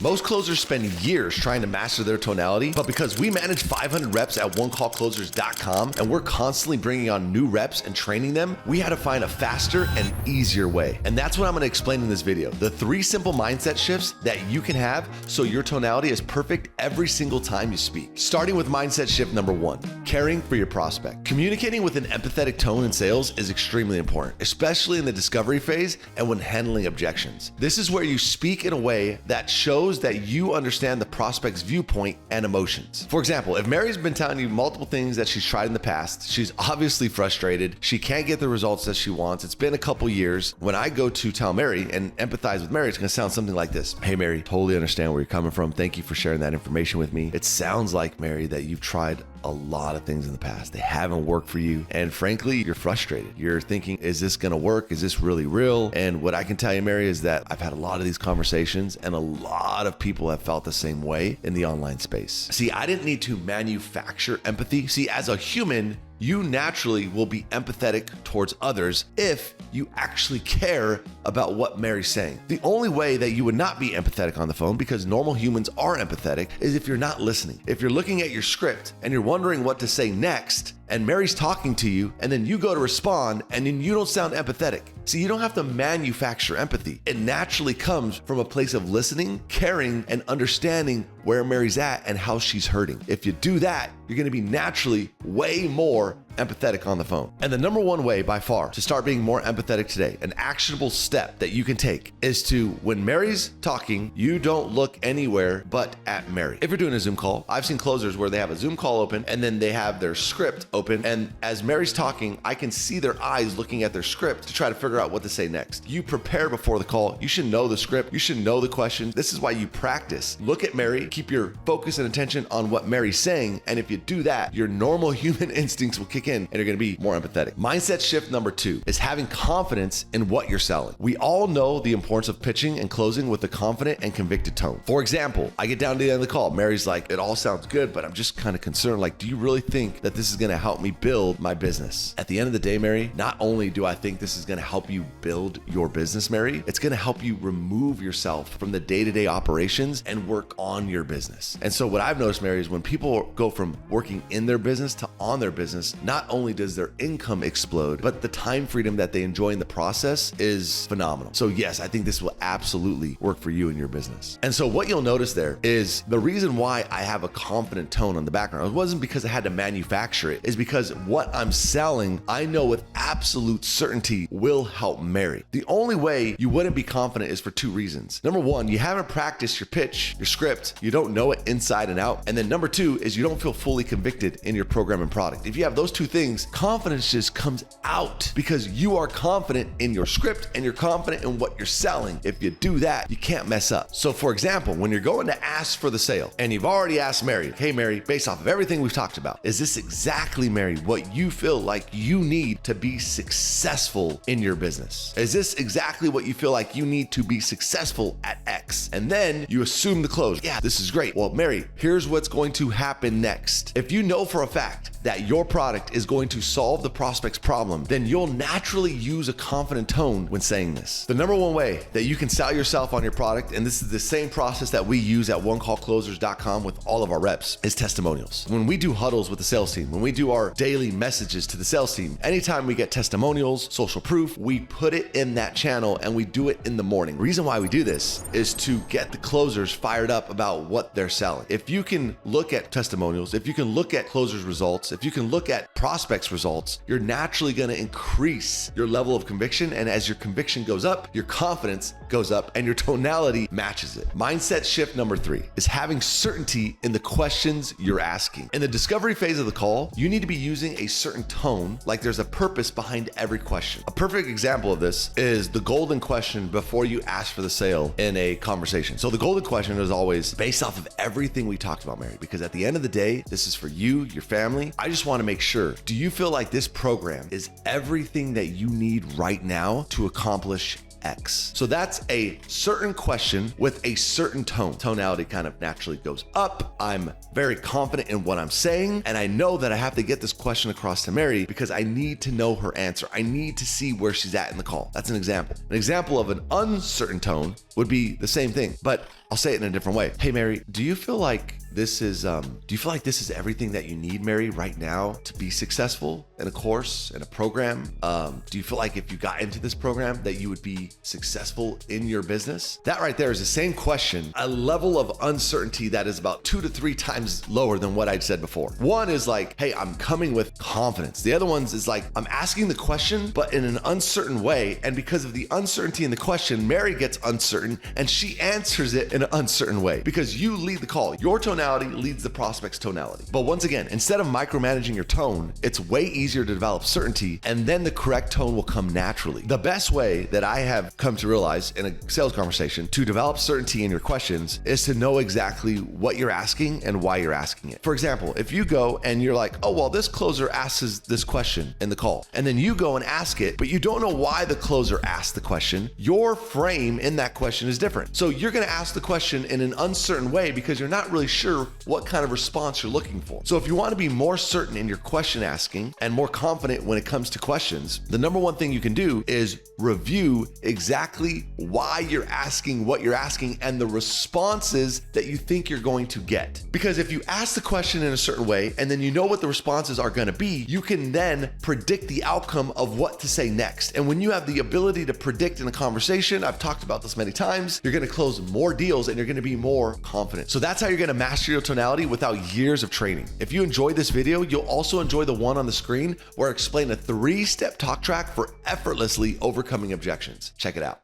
Most closers spend years trying to master their tonality, but because we manage 500 reps at onecallclosers.com and we're constantly bringing on new reps and training them, we had to find a faster and easier way. And that's what I'm gonna explain in this video. The 3 simple mindset shifts that you can have so your tonality is perfect every single time you speak. Starting with mindset shift number 1, caring for your prospect. Communicating with an empathetic tone in sales is extremely important, especially in the discovery phase and when handling objections. This is where you speak in a way that shows that you understand the prospect's viewpoint and emotions. For example, if Mary's been telling you multiple things that she's tried in the past, she's obviously frustrated, she can't get the results that she wants, it's been a couple years. When I go to tell Mary and empathize with Mary, it's gonna sound something like this. Hey Mary, totally understand where you're coming from. Thank you for sharing that information with me. It sounds like, Mary, that you've tried a lot of things in the past. They haven't worked for you. And frankly, you're frustrated. You're thinking, is this gonna work? Is this really real? And what I can tell you, Mary, is that I've had a lot of these conversations and a lot of people have felt the same way in the online space. See, I didn't need to manufacture empathy. See, as a human, you naturally will be empathetic towards others if you actually care about what Mary's saying. The only way that you would not be empathetic on the phone, because normal humans are empathetic, is if you're not listening. If you're looking at your script and you're wondering what to say next, and Mary's talking to you, and then you go to respond, and then you don't sound empathetic. See, you don't have to manufacture empathy. It naturally comes from a place of listening, caring, and understanding where Mary's at and how she's hurting. If you do that, you're gonna be naturally way more empathetic on the phone. And the number 1 way by far to start being more empathetic today, an actionable step that you can take, is to, when Mary's talking, you don't look anywhere but at Mary. If you're doing a Zoom call, I've seen closers where they have a Zoom call open and then they have their script open, and as Mary's talking, I can see their eyes looking at their script to try to figure out what to say next. You prepare before the call. You should know the script. You should know the questions. This is why you practice. Look at Mary, keep your focus and attention on what Mary's saying, and if you do that, your normal human instincts will kick in and you're gonna be more empathetic. Mindset shift number 2 is having confidence in what you're selling. We all know the importance of pitching and closing with a confident and convicted tone. For example, I get down to the end of the call. Mary's like, it all sounds good, but I'm just kind of concerned. Like, do you really think that this is gonna help me build my business? At the end of the day, Mary, not only do I think this is gonna help you build your business, Mary, it's gonna help you remove yourself from the day-to-day operations and work on your business. And so what I've noticed, Mary, is when people go from working in their business to on their business, not only does their income explode, but the time freedom that they enjoy in the process is phenomenal. So yes, I think this will absolutely work for you in your business. And so what you'll notice there is the reason why I have a confident tone on the background, it wasn't because I had to manufacture it, is because what I'm selling, I know with absolute certainty will help Mary. The only way you wouldn't be confident is for 2 reasons. Number 1, you haven't practiced your pitch, your script, you don't know it inside and out. And then number 2 is you don't feel fully convicted in your program and product. If you have those 2 things, confidence just comes out because you are confident in your script and you're confident in what you're selling. If you do that, you can't mess up. So for example, when you're going to ask for the sale and you've already asked Mary, hey Mary, based off of everything we've talked about, is this exactly, Mary, what you feel like you need to be successful in your business? Is this exactly what you feel like you need to be successful at X? And then you assume the close. Yeah, this is great. Well, Mary, here's what's going to happen next. If you know for a fact that your product is going to solve the prospect's problem, then you'll naturally use a confident tone when saying this. The number 1 way that you can sell yourself on your product, and this is the same process that we use at onecallclosers.com with all of our reps, is testimonials. When we do huddles with the sales team, when we do our daily messages to the sales team, anytime we get testimonials, social proof, we put it in that channel and we do it in the morning. The reason why we do this is to get the closers fired up about what they're selling. If you can look at testimonials, if you can look at closers' results, if you can look at prospects' results, you're naturally going to increase your level of conviction. And as your conviction goes up, your confidence goes up and your tonality matches it. Mindset shift number 3 is having certainty in the questions you're asking. In the discovery phase of the call, you need to be using a certain tone, like there's a purpose behind every question. A perfect example of this is the golden question before you ask for the sale in a conversation. So the golden question is always based off of everything we talked about, Mary, because at the end of the day, this is for you, your family. I just want to make sure, do you feel like this program is everything that you need right now to accomplish X. So that's a certain question with a certain tone. Tonality kind of naturally goes up. I'm very confident in what I'm saying, and I know that I have to get this question across to Mary because I need to know her answer. I need to see where she's at in the call. That's an example. An example of an uncertain tone would be the same thing, but I'll say it in a different way. Hey, Mary, do you feel like this is everything that you need, Mary, right now to be successful in a course, in a program? Do you feel like if you got into this program that you would be successful in your business? That right there is the same question, a level of uncertainty that is about 2 to 3 times lower than what I'd said before. One is like, hey, I'm coming with confidence. The other one's is like, I'm asking the question, but in an uncertain way. And because of the uncertainty in the question, Mary gets uncertain and she answers it in an uncertain way because you lead the call. Your tonality leads the prospect's tonality. But once again, instead of micromanaging your tone, it's way easier to develop certainty, and then the correct tone will come naturally. The best way that I have come to realize in a sales conversation to develop certainty in your questions is to know exactly what you're asking and why you're asking it. For example, if you go and you're like, oh, well, this closer asks this question in the call, and then you go and ask it, but you don't know why the closer asked the question, your frame in that question is different. So you're going to ask the question in an uncertain way because you're not really sure what kind of response you're looking for. So if you want to be more certain in your question asking and more confident when it comes to questions, the number one thing you can do is review exactly why you're asking what you're asking and the responses that you think you're going to get. Because if you ask the question in a certain way and then you know what the responses are going to be, you can then predict the outcome of what to say next. And when you have the ability to predict in a conversation, I've talked about this many times, you're going to close more deals and you're going to be more confident. So that's how you're going to master your tonality without years of training. If you enjoyed this video, you'll also enjoy the one on the screen where I explain a 3-step talk track for effortlessly overcoming objections. Check it out.